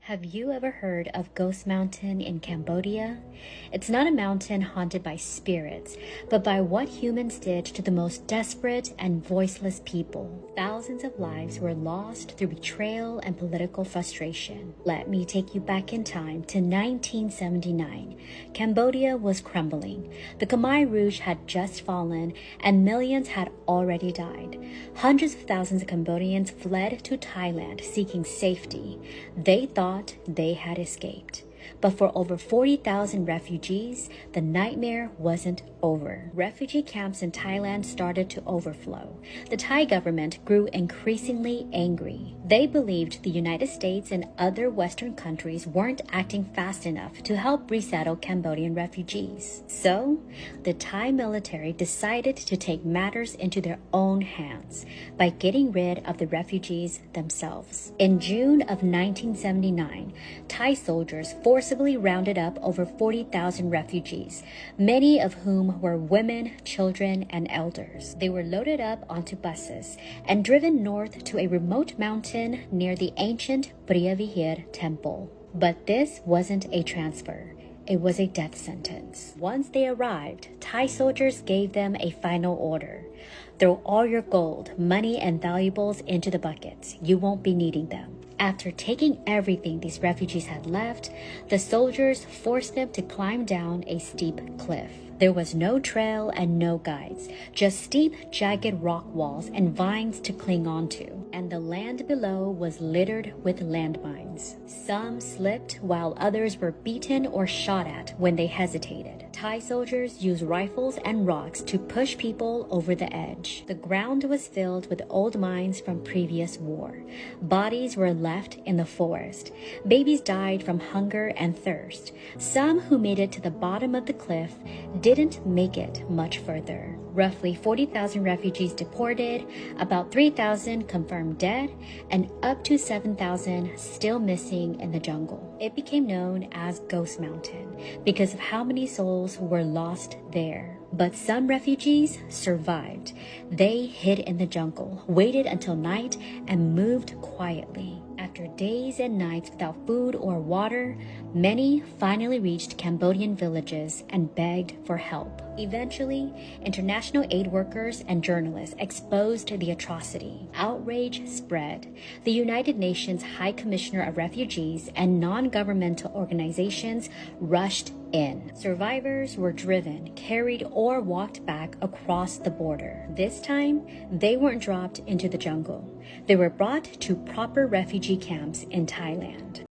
Have you ever heard of Ghost Mountain in Cambodia? It's not a mountain haunted by spirits, but by what humans did to the most desperate and voiceless people. Thousands of lives were lost through betrayal and political frustration. Let me take you back in time to 1979. Cambodia was crumbling. The Khmer Rouge had just fallen, and millions had already died. Hundreds of thousands of Cambodians fled to Thailand seeking safety. They thought they had escaped. But for over 40,000 refugees, the nightmare wasn't over. Refugee camps in Thailand started to overflow. The Thai government grew increasingly angry. They believed the United States and other Western countries weren't acting fast enough to help resettle Cambodian refugees. So, the Thai military decided to take matters into their own hands by getting rid of the refugees themselves. In June of 1979, Thai soldiers forcibly rounded up over 40,000 refugees, many of whom were women, children, and elders. They were loaded up onto buses and driven north to a remote mountain near the ancient Priyavihir temple. But this wasn't a transfer. It was a death sentence. Once they arrived, Thai soldiers gave them a final order. Throw all your gold, money, and valuables into the buckets. You won't be needing them. After taking everything these refugees had left, the soldiers forced them to climb down a steep cliff. There was no trail and no guides, just steep, jagged rock walls and vines to cling onto. And the land below was littered with landmines. Some slipped while others were beaten or shot at when they hesitated. Thai soldiers used rifles and rocks to push people over the edge. The ground was filled with old mines from previous war. Bodies were left in the forest. Babies died from hunger and thirst. Some who made it to the bottom of the cliff didn't make it much further. Roughly 40,000 refugees deported, about 3,000 confirmed dead, and up to 7,000 still missing in the jungle. It became known as Ghost Mountain because of how many souls were lost there. But some refugees survived. They hid in the jungle, waited until night, and moved quietly. After days and nights without food or water, many finally reached Cambodian villages and begged for help. Eventually, international aid workers and journalists exposed the atrocity. Outrage spread. The United Nations High Commissioner of Refugees and non-governmental organizations rushed in. Survivors were driven, carried, or walked back across the border. This time, they weren't dropped into the jungle. They were brought to proper refugee camps in Thailand.